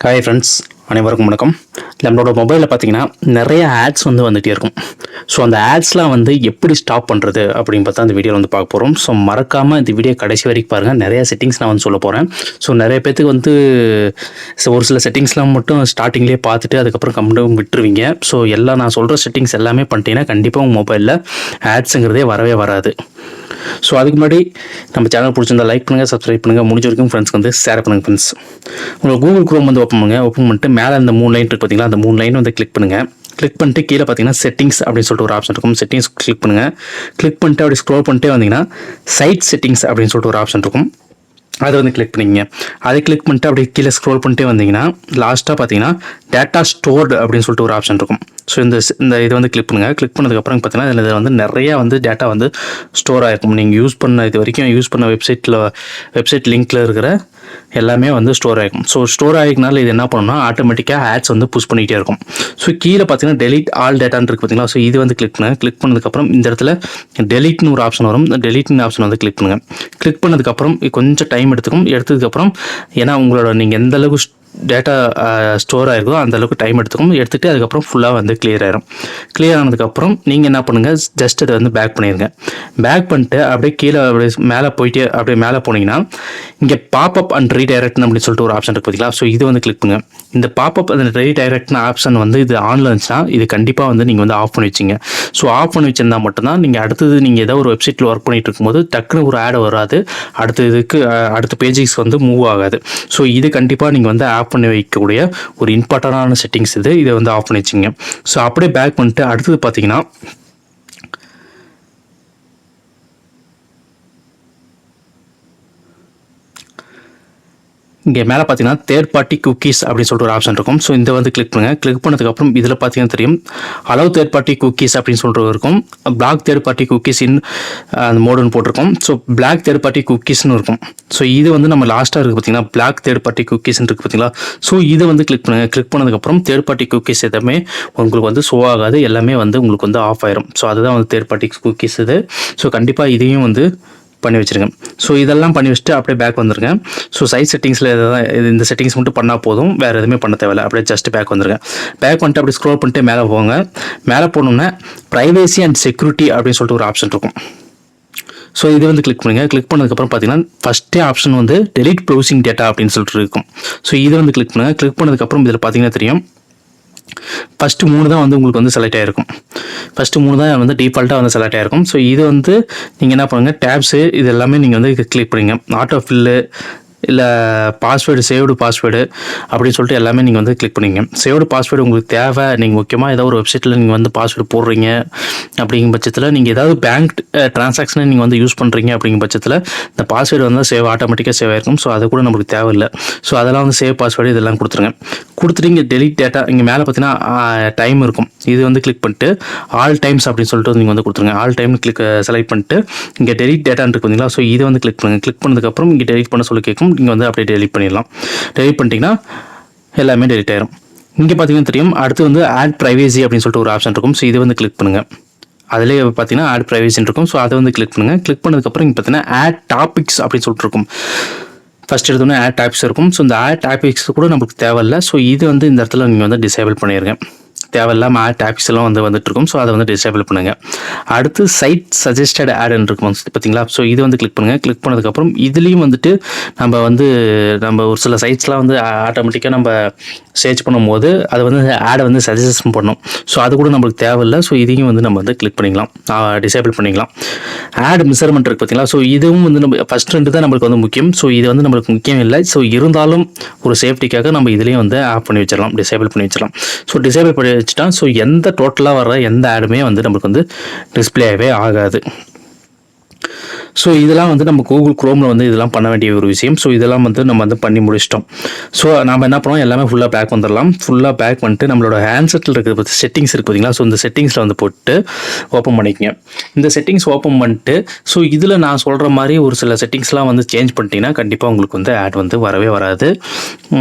Hi friends, அனைவருக்கும் வணக்கம். நம்மளோட மொபைலில் பார்த்தீங்கன்னா நிறைய ஆட்ஸ் வந்துகிட்டே இருக்கும். ஸோ அந்த ஆட்ஸ்லாம் எப்படி ஸ்டாப் பண்ணுறது அப்படின்னு பார்த்தா அந்த வீடியோவில் பார்க்க போகிறோம். ஸோ மறக்காமல் இந்த வீடியோ கடைசி வரைக்கும் பாருங்கள். நிறைய செட்டிங்ஸ் நான் சொல்ல போகிறேன். ஸோ நிறைய பேத்துக்கு ஒரு சில செட்டிங்ஸ்லாம் மட்டும் ஸ்டார்டிங்லேயே பார்த்துட்டு அதுக்கப்புறம் கம்ப்ளீட் விட்டுருவீங்க. ஸோ எல்லாம் நான் சொல்கிற செட்டிங்ஸ் எல்லாமே பண்ணிட்டீங்கன்னா கண்டிப்பாக உங்கள் மொபைலில் ஆட்ஸுங்கிறதே வரவே வராது. ஸோ அதுக்கு முன்னாடி நம்ம சேனல் பிடிச்சிருந்தா லைக் பண்ணுங்கள், சப்ஸ்கிரைப் பண்ணுங்கள், முடிஞ்ச வரைக்கும் ஃப்ரெண்ட்ஸ்க்கு ஷேர் பண்ணுங்கள். ஃப்ரெண்ட்ஸ், உங்களுக்கு கூகுள் குரோம் ஓப்பன் பண்ணிட்டு மேலே அந்த 3 லைன் இருக்குது பார்த்தீங்களா, அந்த 3 லைன் கிளிக் பண்ணுங்கள். கிளிக் பண்ணிட்டு கீழே பார்த்தீங்கன்னா செட்டிங்ஸ் அப்படின்னு சொல்லிட்டு ஒரு ஆப்ஷன் இருக்கும். செட்டிங்ஸ் கிளிக் பண்ணுங்கள். கிளிக் பண்ணிட்டு அப்படி ஸ்க்ரோல் பண்ணிட்டே வந்தீங்கன்னா சைட் செட்டிங்ஸ் அப்படின்னு சொல்லிட்டு ஒரு ஆப்ஷன் இருக்கும். அதை கிளிக் பண்ணிங்க. அதை கிளிக் பண்ணிட்டு அப்படியே கீழே ஸ்க்ரோல் பண்ணிட்டே வந்தீங்கன்னா லாஸ்ட்டாக பார்த்தீங்கன்னா டேட்டா ஸ்டோர்டு அப்படின்னு சொல்லிட்டு ஒரு ஆப்ஷன் இருக்கும். ஸோ இந்த இதை கிளிக் பண்ணுங்கள். கிளிக் பண்ணதுக்கப்புறம் பார்த்தீங்கன்னா இதில் நிறையா டேட்டா ஸ்டோர் ஆகிருக்கும். நீங்கள் இது வரைக்கும் யூஸ் பண்ண வெப்சைட் லிங்க்கில் இருக்கிற எல்லாமே ஸ்டோர் ஆகிருக்கும். ஸோ ஸ்டோர் ஆகிக்கனால இது என்ன பண்ணணும்னா ஆட்டோமேட்டிக்காக ஆட்ஸ் புஷ் பண்ணிகிட்டே இருக்கும். ஸோ கீழே பார்த்தீங்கன்னா டெலிட் ஆல் டேட்டான்னு இருக்குது பார்த்தீங்களா. ஸோ இது கிளிக் பண்ணுங்கள். கிளிக் பண்ணதுக்கப்புறம் இந்த இடத்துல டெலிட்னு ஒரு ஆப்ஷன் வரும். இந்த டெலிட்னு ஆப்ஷன் கிளிக் பண்ணுங்கள். கிளிக் பண்ணதுக்கப்புறம் கொஞ்சம் டைம் எடுத்ததுக்கப்புறம் ஏன்னா உங்களோட நீங்கள் எந்த அளவுக்கு டேட்டா ஸ்டோர் ஆகிருக்கோ அந்தளவுக்கு டைம் எடுத்துகிட்டு அதுக்கப்புறம் ஃபுல்லாக கிளியர் ஆகிரும். கிளியர் ஆனதுக்கப்புறம் நீங்கள் என்ன பண்ணுங்கள், ஜஸ்ட் அதை பேக் பண்ணிடுங்க. பேக் பண்ணிட்டு அப்படியே கீழே அப்படியே மேலே போனீங்கன்னா இங்கே பாப்அப் அண்ட் ரீடைரக்ட் அப்படின்னு சொல்லிட்டு ஒரு ஆப்ஷன் இருக்குது பார்த்தீங்களா. ஸோ இது கிளிக் பண்ணுங்கள். இந்த பாப்அப் அந்த ரீடைரக்ட்னு ஆப்ஷன் இது ஆனில் இருந்துச்சுன்னா இது கண்டிப்பாக நீங்கள் ஆஃப் பண்ணி வச்சிங்க. ஸோ ஆஃப் பண்ணி வச்சிருந்தால் மட்டும்தான் நீங்கள் அடுத்தது நீங்கள் ஏதோ ஒரு வெப்சைட்டில் ஒர்க் பண்ணிகிட்டு இருக்கும்போது டக்குன்னு ஒரு ஆட் வராது, அடுத்த பேஜஸ் மூவ் ஆகாது. ஸோ இது கண்டிப்பாக நீங்கள் ஆஃப் பண்ணி வைக்கக்கூடிய ஒரு இம்பார்ட்டண்டான செட்டிங்ஸ் இதை ஆஃப் பண்ணி வச்சிங்க. ஸோ அப்படியே பேக் பண்ணிட்டு அடுத்தது பார்த்தீங்கன்னா இங்கே மேலே பார்த்தீங்கன்னா தேர்ட் பார்ட்டி குக்கீஸ் அப்படின்னு சொல்லிட்டு ஒரு ஆப்ஷன் இருக்கும். ஸோ இந்த கிளிக் பண்ணுங்கள். கிளிக் பண்ணதுக்கப்புறம் இதில் பார்த்தீங்கன்னா தெரியும் அலோவ் தேர்ட் பார்ட்டி குக்கீஸ் அப்படின்னு சொல்லிட்டு இருக்கும். பிளாக் தேர்ட் பார்ட்டி குக்கீஸ் அந்த மோடுன்னு போட்டிருக்கோம். ஸோ பிளாக் தேர்ட் பார்ட்டி குக்கீஸ்னு இருக்கும். ஸோ இது நம்ம லாஸ்ட்டாக இருக்குது பார்த்தீங்கன்னா பிளாக் தேர்ட் பார்ட்டி குக்கீஸ்ன்னு இருக்குது பார்த்தீங்களா. ஸோ இதை கிளிக் பண்ணுங்கள். கிளிக் பண்ணதுக்கப்புறம் தேர்ட் பார்ட்டி குக்கீஸ் எதுவுமே உங்களுக்கு ஷோ ஆகாது, எல்லாமே உங்களுக்கு ஆஃப் ஆயிரும். ஸோ அதுதான் தேர்ட் பார்ட்டி குக்கீஸ் இது. ஸோ கண்டிப்பாக இதையும் பண்ணி வச்சுருங்க. ஸோ இதெல்லாம் பண்ணி வச்சுட்டு அப்படியே பேக் வந்துருங்க. ஸோ சைட் செட்டிங்ஸில் இந்த செட்டிங்ஸ் மட்டும் பண்ணால் போதும், வேறு எதுவுமே பண்ண தேவையில்லை. அப்படியே ஜஸ்ட் பேக் வந்துருங்க. பேக் பண்ணிட்டு அப்படி ஸ்க்ரோல் பண்ணிட்டு மேலே போங்க. மேலே போனோம்னா ப்ரைவேசி அண்ட் செக்யூரிட்டி அப்படின்னு சொல்லிட்டு ஒரு ஆப்ஷன் இருக்கும். ஸோ இது கிளிக் பண்ணுங்கள். கிளிக் பண்ணதுக்கப்புறம் பார்த்தீங்கன்னா ஃபஸ்ட்டே ஆப்ஷன் டெலிட் ப்ரௌசிங் டேட்டா அப்படின்னு சொல்லிட்டு இருக்கும். ஸோ இது கிளிக் பண்ணுங்கள். கிளிக் பண்ணதுக்கப்புறம் இதில் பார்த்தீங்கன்னா தெரியும் ஃபஸ்ட்டு 3 தான் உங்களுக்கு செலக்ட் ஆகிருக்கும். ஃபஸ்ட்டு 3 தான் டிஃபால்ட்டாக செலக்ட் ஆகிருக்கும். ஸோ இது நீங்கள் என்ன பண்ணுங்கள், டேப்ஸு இது எல்லாமே நீங்கள் கிளிக் பண்ணுங்க. ஆட்டோ ஃபில்லு இல்லை பாஸ்வேர்டு, சேவ்டு பாஸ்வேர்டு அப்படின்னு சொல்லிட்டு எல்லாமே நீங்கள் கிளிக் பண்ணிங்க. சேவ்டு பாஸ்வேர்டு உங்களுக்கு தேவை, நீங்கள் முக்கியமாக ஏதோ ஒரு வெப்சைட்டில் நீங்கள் பாஸ்வேர்டு போடுறீங்க அப்படிங்கிற பட்சத்தில், நீங்கள் ஏதாவது பேங்க் ட்ரான்சாக்ஷனை நீங்கள் யூஸ் பண்ணுறீங்க அப்படிங்கிற பட்சத்தில் இந்த பாஸ்வேர்டு சேவ் ஆட்டோமேட்டிக்காக சேவ் ஆகிருக்கும். ஸோ அது கூட நம்மளுக்கு தேவையில்லை. ஸோ அதெல்லாம் சேவ் பாஸ்வேர்டு இதெல்லாம் கொடுத்துருங்க. கொடுத்துட்டு இங்கே டெலிட் டேட்டா இங்கே மேலே பார்த்தீங்கன்னா டைம் இருக்கும். இது கிளிக் பண்ணிட்டு ஆல் டைம்ஸ் அப்படின்னு சொல்லிட்டு நீங்கள் கொடுத்துருங்க. ஆல் டைம் செலக்ட் பண்ணிட்டு இங்கே டெலிட் டேட்டான்னு இருக்கு பார்த்தீங்களா. ஸோ இது கிளிக் பண்ணுங்கள். கிளிக் பண்ணதுக்கப்புறம் இங்கே டெலிட் பண்ண சொல்லி கேட்கும். நீங்கள் அப்படியே டெலிட் பண்ணிடலாம். டெலிட் பண்ணிட்டீங்கன்னா எல்லாமே டெலிட் ஆயிரும். இங்கே பார்த்தீங்கன்னா தெரியும் அடுத்து ஆட் ப்ரைவேசி அப்படின்னு சொல்லிட்டு ஒரு ஆப்ஷன் இருக்கும். ஸோ இது கிளிக் பண்ணுங்கள். அதிலே பார்த்தீங்கன்னா ஆட் ப்ரைவேசின்னு இருக்கும். ஸோ அதை கிளிக் பண்ணுங்கள். கிளிக் பண்ணதுக்கப்புறம் இங்கே பார்த்தீங்கன்னா ஆட் டாபிக்ஸ் அப்படின்னு சொல்லிட்டு இருக்கும். ஃபஸ்ட் எடுத்தோன்னே ஆட் டாபிக்ஸ் இருக்கும். ஸோ இந்த ஆட் டாபிக்ஸ் கூட நமக்கு தேவையில்லை. ஸோ இது இந்த இடத்துல நீங்கள் டிசேபிள் பண்ணிடுங்க. தேவையில்லாமல் ஆட் டாபிக்ஸ் எல்லாம் வந்துட்டுருக்கும். ஸோ அதை டிசேபிள் பண்ணுங்கள். அடுத்து சைட் சஜஸ்டட் ஆடுன்னு இருக்கும் பார்த்தீங்களா. ஸோ இது கிளிக் பண்ணுங்கள். கிளிக் பண்ணதுக்கப்புறம் இதுலேயும் நம்ம ஒரு சில சைட்ஸ்லாம் ஆட்டோமேட்டிக்காக நம்ம சர்ச் பண்ணும்போது அது ஆடை சஜஷன் பண்ணும். ஸோ அது கூட நம்மளுக்கு தேவையில்லை. ஸோ இதையும் நம்ம கிளிக் பண்ணிக்கலாம், டிசேபிள் பண்ணிக்கலாம். ஆட் மெஷர்மெண்ட் இருக்குது பார்த்தீங்களா. ஸோ இதுவும் நம்ம ஃபஸ்ட் 2 தான் நம்மளுக்கு முக்கியம். ஸோ இது நம்மளுக்கு முக்கியம் இல்லை. ஸோ இருந்தாலும் ஒரு சேஃப்டிக்காக நம்ம இதுலேயும் ஆஃப் பண்ணி வச்சிடலாம், டிசேபிள் பண்ணி வச்சிடலாம். ஸோ டிசேபிள் பண்ணி வச்சுட்டா ஸோ எந்த டோட்டலாக வர்ற எந்த ஆடுமே நம்மளுக்கு டிஸ்பிளேவே ஆகாது. ஸோ இதெல்லாம் நம்ம கூகுள் குரோமில் இதெல்லாம் பண்ண வேண்டிய ஒரு விஷயம். ஸோ இதெல்லாம் நம்ம பண்ணி முடிச்சிட்டோம். ஸோ நம்ம என்ன பண்ணுவோம், எல்லாமே ஃபுல்லாக பேக் வந்துடலாம். ஃபுல்லாக பேக் பண்ணிட்டு நம்மளோட ஹேண்ட்செட்டில் இருக்கிற செட்டிங்ஸ் இருக்குது பார்த்தீங்களா. ஸோ இந்த செட்டிங்ஸில் போட்டு ஓப்பன் பண்ணிக்கங்க. இந்த செட்டிங்ஸ் ஓப்பன் பண்ணிட்டு ஸோ இதில் நான் சொல்கிற மாதிரி ஒரு சில செட்டிங்ஸ்லாம் சேஞ்ச் பண்ணிட்டீங்கன்னா கண்டிப்பாக உங்களுக்கு ஆட் வரவே வராது.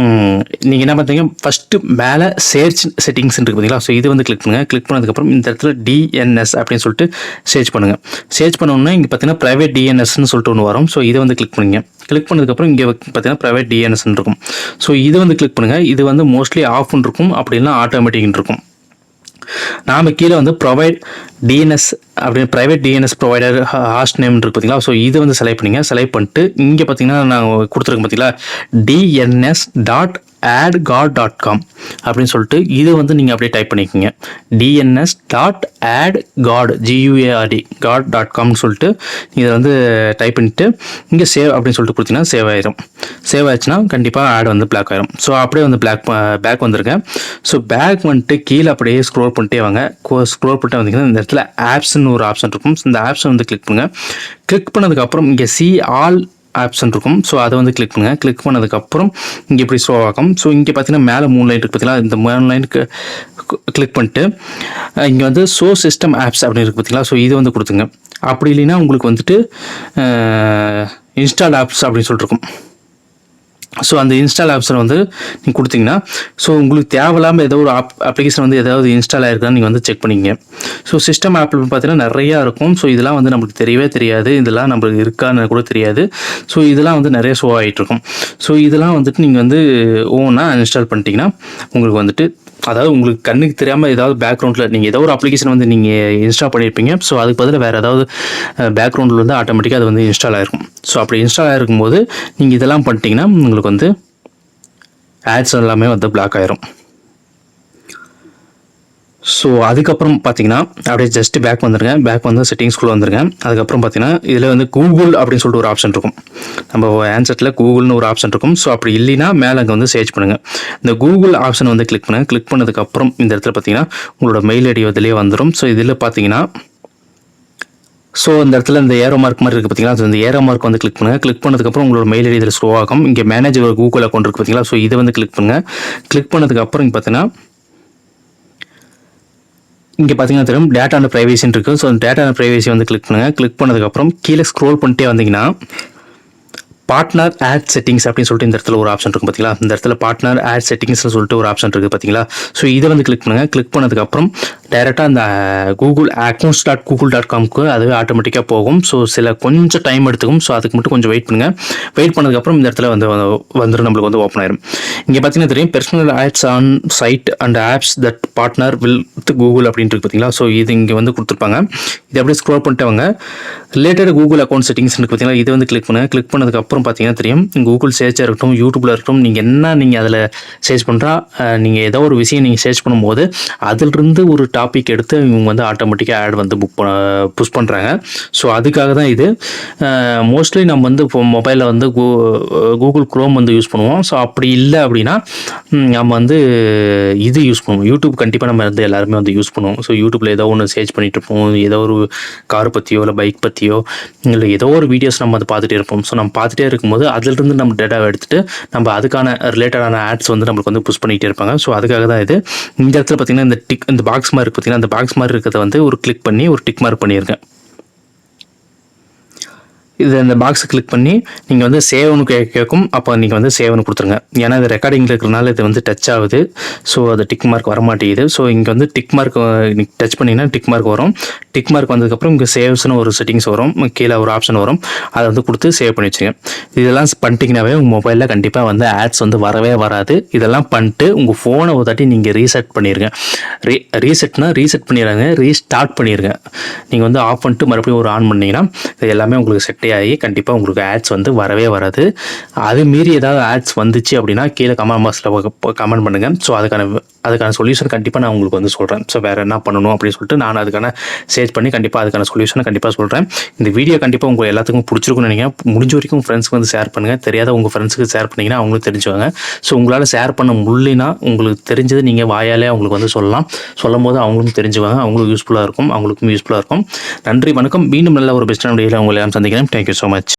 நீங்கள் என்ன பண்ணுறீங்க, ஃபஸ்ட்டு மேலே சர்ச் செட்டிங்ஸ் இருக்குது பார்த்தீங்களா. ஸோ இது கிளிக் பண்ணுங்கள். கிளிக் பண்ணதுக்கப்புறம் இந்த இடத்துல டிஎன்எஸ் அப்படின்னு சொல்லிட்டு சர்ச் பண்ணுங்கள். சர்ச் பண்ணோன்னா இங்கே பார்த்தீங்கன்னா ப்ரைவேட் டிஎன்எஸ்ன்னு சொல்லிட்டு ஒன்று வரும். ஸோ இதை வந்து கிளிக் பண்ணுங்க. கிளிக் பண்ணதுக்கப்புறம் இங்கே பார்த்தீங்கன்னா ப்ரைவேட் டிஎன்எஸ்ன்னு இருக்கும். ஸோ இது வந்து கிளிக் பண்ணுங்கள். இது வந்து மோஸ்ட்லி ஆஃப்னு இருக்கும், அப்படி இல்லைனா ஆட்டோமேட்டிக்னு இருக்கும். நாம் கீழே வந்து ப்ரொவைட் டிஎன்எஸ் அப்படின்னு ப்ரைவேட் டிஎன்எஸ் ப்ரொவைடர் ஹாஸ்ட் நேம் இருக்குது பார்த்தீங்களா. ஸோ இதை வந்து செலக்ட் பண்ணிங்க. செலக்ட் பண்ணிட்டு இங்கே பார்த்தீங்கன்னா நான் கொடுத்துருக்கேன் பார்த்தீங்களா, dns.adgod.com அப்படின்னு சொல்லிட்டு இது வந்து நீங்கள் அப்படியே டைப் பண்ணிக்கோங்க. dns.adgod.com சொல்லிட்டு இதை வந்து டைப் பண்ணிவிட்டு இங்கே சேவ் அப்படின்னு சொல்லிட்டு கொடுத்தீங்கன்னா சேவ் ஆயிரும். சேவ் ஆயிடுச்சுன்னா கண்டிப்பாக ஆட் வந்து பிளாக் ஆயிரும். ஸோ அப்படியே வந்து பேக் வந்துருங்க. ஸோ பேக் வந்துட்டு கீழே அப்படியே ஸ்க்ரோல் பண்ணிட்டே வாங்க. ஸ்க்ரோல் பண்ணிட்டு வந்தீங்கன்னா இந்த இடத்துல ஆப்ஸ்ன்னு ஒரு ஆப்ஷன் இருக்கும். இந்த ஆப்ஷன் வந்து கிளிக் பண்ணுங்கள். கிளிக் பண்ணதுக்கப்புறம் இங்கே சி ஆல் ஆப்ஷன் இருக்கும். ஸோ அதை வந்து கிளிக் பண்ணுங்கள். கிளிக் பண்ணதுக்கப்புறம் இங்கே இப்படி ஸ்லோ ஆகும். ஸோ இங்கே பார்த்தீங்கன்னா மேலே 3 லைன் இருக்குது பார்த்தீங்களா. இந்த 3 லைனுக்கு கிளிக் பண்ணிட்டு இங்கே வந்து ஷோ சிஸ்டம் ஆப்ஸ் அப்படின்னு இருக்குது பார்த்தீங்களா. ஸோ இது வந்து கொடுத்துங்க. அப்படி இல்லைன்னா உங்களுக்கு வந்துட்டு இன்ஸ்டால் ஆப்ஸ் அப்படின்னு சொல்லிட்டு இருக்கும். ஸோ அந்த இன்ஸ்டால் ஆப்ஷன் வந்து நீங்கள் கொடுத்தீங்கன்னா ஸோ உங்களுக்கு தேவையில்லாமல் ஏதோ ஒரு அப்ளிகேஷன் வந்து ஏதாவது இன்ஸ்டால் ஆகிருக்கான்னு நீங்கள் வந்து செக் பண்ணிங்க. ஸோ சிஸ்டம் ஆப்பில் பார்த்தீங்கன்னா நிறையா இருக்கும். ஸோ இதெல்லாம் வந்து நம்மளுக்கு தெரியவே தெரியாது. இதெல்லாம் நம்மளுக்கு இருக்கான்னு கூட தெரியாது. ஸோ இதெல்லாம் வந்து நிறைய ஷோ ஆகிட்டுருக்கும். ஸோ இதெல்லாம் வந்துட்டு நீங்கள் வந்து ஓனாக இன்ஸ்டால் பண்ணிட்டீங்கன்னா உங்களுக்கு வந்துட்டு அதாவது உங்களுக்கு கண்ணுக்கு தெரியாமல் ஏதாவது பேக்ரவுண்டில் நீங்கள் ஏதோ ஒரு அப்ளிகேஷன் வந்து நீங்கள் இன்ஸ்டால் பண்ணியிருப்பீங்க. ஸோ அதுக்கு பதில் வேறு ஏதாவது பேக்ரவுண்டில் வந்து ஆட்டோமேட்டிக்காக அது வந்து இன்ஸ்டால் ஆகிருக்கும். ஸோ அப்படி இன்ஸ்டால் ஆகிருக்கும் போது நீங்கள் இதெல்லாம் பண்ணிட்டீங்கன்னா உங்களுக்கு வந்து ஆட்ஸ் எல்லாமே வந்து பிளாக் ஆயிரும். ஸோ அதுக்கப்புறம் பார்த்தீங்கன்னா அப்படியே ஜஸ்ட் பேக் வந்துருங்க. பேக் வந்து செட்டிங்ஸ்குள்ளே வந்துருங்க. அதுக்கப்புறம் பார்த்தீங்கன்னா இதில் வந்து கூகுள் அப்படின்னு சொல்லிட்டு ஒரு ஆப்ஷன் இருக்கும். நம்ம ஆன்செட்டில் கூகுள்னு ஒரு ஆப்ஷன் இருக்கும். ஸோ அப்படி இல்லைன்னா மேலே அங்கே வந்து சர்ச் பண்ணுங்கள். இந்த கூகுள் ஆப்ஷன் வந்து கிளிக் பண்ணுங்கள். கிளிக் பண்ணதுக்கப்புறம் இந்த இடத்துல பார்த்தீங்கன்னா உங்களோட மெயில் ஐடி அதிலே வந்துடும். ஸோ இதில் பார்த்தீங்கன்னா ஸோ இந்த இடத்துல இந்த ஏரோ மார்க் மாதிரி இருக்குது பார்த்தீங்களா. இந்த ஏரோ மார்க் வந்து கிளிக் பண்ணுங்கள். கிளிக் பண்ணதுக்கப்புறம் உங்களோட மெயில் ஐடி இதில் ஸ்லோ ஆகும். இங்கே மேனேஜ் ஒரு கூகுள் அக்கௌண்ட் இருக்குது பார்த்தீங்களா. ஸோ இதை வந்து கிளிக் பண்ணுங்கள். கிளிக் பண்ணதுக்கப்புறம் இங்கே பார்த்தீங்கன்னா இங்கே பார்த்தீங்கன்னா தெரியும் டேட்டா அண்ட் ப்ரைவேசின்னு இருக்குது. ஸோ டேட்டா அண்ட் ப்ரைவேசி வந்து கிளிக் பண்ணுங்கள். கிளிக் பண்ணதுக்கப்புறம் கீழே ஸ்க்ரோல் பண்ணிட்டே வந்தீங்கன்னா பார்ட்னர் ஆட் செட்டிங்ஸ் அப்படின்னு சொல்லிட்டு இந்த இடத்துல ஒரு ஆப்ஷன் இருக்கும் பார்த்தீங்களா. இந்த இடத்துல பார்ட்னர் ஆட் செட்டிங்ஸ்னு சொல்லிட்டு ஒரு ஆப்ஷன் இருக்குது பார்த்தீங்களா. ஸோ இதை வந்து கிளிக் பண்ணுங்கள். கிளிக் பண்ணதுக்கப்புறம் டைரெக்டாக அந்த கூகுள் accounts.google.comக்கு அதுவே ஆட்டோமேட்டிக்காக போகும். ஸோ கொஞ்சம் டைம் எடுத்துக்கும். ஸோ அதுக்கு மட்டும் கொஞ்சம் வெயிட் பண்ணுங்கள். வெயிட் பண்ணதுக்கப்புறம் இந்த இடத்துல வந்துடும் நம்மளுக்கு வந்து ஓப்பன் ஆயிரும். இங்கே பார்த்தீங்கன்னா தெரியும் personal ads on site and apps that partner with Google அப்படின்ட்டு பார்த்தீங்களா. ஸோ இது இங்கே வந்து கொடுத்துருப்பாங்க. இது அப்படியே ஸ்க்ரோல் பண்ணிட்டு வாங்க. ரிலேட்டட் கூகுள் அக்கௌண்ட் செட்டிங்ஸ் இருக்குது பார்த்தீங்களா. இது வந்து கிளிக் பண்ணுங்கள். கிளிக் பண்ணதுக்கப்புறம் பார்த்தீங்கன்னா தெரியும் கூகுள் சர்ச்சாக இருக்கட்டும், யூடியூப்ல இருக்கட்டும், நீங்கள் அதில் சர்ச் பண்ணுறா நீங்கள் ஏதோ ஒரு விஷயம் நீங்கள் சர்ச் பண்ணும்போது அதிலிருந்து ஒரு டாபிக் எடுத்து இவங்க வந்து ஆட்டோமேட்டிக்காக ஆட் வந்து புஷ் பண்ணுறாங்க. ஸோ அதுக்காக தான் இது. மோஸ்ட்லி நம்ம வந்து இப்போ மொபைலில் வந்து கூகுள் குரோம் வந்து யூஸ் பண்ணுவோம். ஸோ அப்படி இல்லை அப்படின்னா நம்ம வந்து இது யூஸ் பண்ணுவோம். யூடியூப் கண்டிப்பாக நம்ம வந்து எல்லாருமே வந்து யூஸ் பண்ணுவோம். ஸோ யூடியூப்பில் ஏதோ ஒன்று சர்ச் பண்ணிட்டு இருப்போம். ஏதோ ஒரு கார் பற்றியோ இல்லை பைக் பற்றியோ இல்லை ஏதோ ஒரு வீடியோஸ் நம்ம வந்து பார்த்துட்டே இருப்போம். ஸோ நம்ம பார்த்துட்டே இருக்கும்போது அதிலிருந்து நம்ம டேட்டாவை எடுத்துகிட்டு நம்ம அதுக்கான ரிலேட்டடான ஆட்ஸ் வந்து நம்மளுக்கு வந்து புஷ் பண்ணிகிட்டே இருப்பாங்க. ஸோ அதுக்காக தான் இது. இந்த இடத்துல பார்த்தீங்கன்னா இந்த பாக்ஸ் மாதிரி இருக்குது பார்த்தீங்கன்னா, அந்த பாக்ஸ் மாதிரி இருக்கிறத வந்து ஒரு கிளிக் பண்ணி ஒரு டிக் மார்க் பண்ணியிருக்கேன். இது இந்த பாக்ஸை கிளிக் பண்ணி நீங்கள் வந்து சேவ்னு கேட்கும். அப்போ நீங்கள் வந்து சேவ்னு கொடுத்துருங்க. ஏன்னா இது ரெக்கார்டிங்கில் இருக்கிறனால இது வந்து டச் ஆகுது. ஸோ அது டிக் மார்க் வர மாட்டேங்குது. ஸோ இங்கே வந்து டிக் மார்க் டச் பண்ணிங்கன்னா டிக் மார்க் வரும். டிக் மார்க் வந்ததுக்கப்புறம் இங்கே சேவ்ஸ்னு ஒரு செட்டிங்ஸ் வரும். கீழே ஒரு ஆப்ஷன் வரும். அதை வந்து கொடுத்து சேவ் பண்ணி வச்சுங்க. இதெல்லாம் பண்ணிட்டீங்கன்னாவே உங்கள் மொபைலில் கண்டிப்பாக வந்து ஆட்ஸ் வந்து வரவே வராது. இதெல்லாம் பண்ணிட்டு உங்கள் ஃபோனை ஒரு தாட்டி நீங்கள் ரீசெட் பண்ணிடுங்க. ரீசெட் பண்ணிடுறாங்க. ரீஸ்டார்ட் பண்ணிடுங்க. நீங்கள் வந்து ஆஃப் பண்ணிட்டு மறுபடியும் ஒரு ஆன் பண்ணிங்கன்னா இது எல்லாமே உங்களுக்கு செட் ஆகி கண்டிப்பாக உங்களுக்கு ஆட்ஸ் வந்து வரவே வராது. அது மீறி ஏதாவது ஆட்ஸ் வந்துச்சு அப்படின்னா கீழே கமெண்ட் பாக்ஸில் கமெண்ட் பண்ணுங்கள். ஸோ அதுக்கான சொல்யூஷன் கண்டிப்பாக நான் உங்களுக்கு வந்து சொல்கிறேன். ஸோ வேறு என்ன பண்ணணும் அப்படின்னு சொல்லிட்டு நான் அதுக்கான சர்ச் பண்ணி கண்டிப்பாக அதுக்கான சொல்யூஷனை கண்டிப்பாக சொல்கிறேன். இந்த வீடியோ கண்டிப்பாக உங்களுக்கு எல்லாத்துக்கும் பிடிச்சிருக்குன்னு நினைக்கிறேன். முடிஞ்ச வரைக்கும் உங்கள் ஃப்ரெண்ட்ஸ்க்கு வந்து ஷேர் பண்ணுங்கள். தெரியாத உங்கள் ஃப்ரெண்ட்ஸுக்கு ஷேர் பண்ணிங்கன்னா அவங்களும் தெரிஞ்சுவாங்க. ஸோ உங்களால் ஷேர் பண்ண முடியலனா உங்களுக்கு தெரிஞ்சது நீங்கள் வாயாலே அவங்களுக்கு வந்து சொல்லலாம். சொல்லும் போது அவங்களும் தெரிஞ்சுவாங்க. அவங்களுக்கும் யூஸ்ஃபுல்லாக இருக்கும். நன்றி, வணக்கம். மீண்டும் நல்ல ஒரு பெஸ்ட்டான வீடியோவில் உங்களை சந்திக்கிறேன். Thank you so much.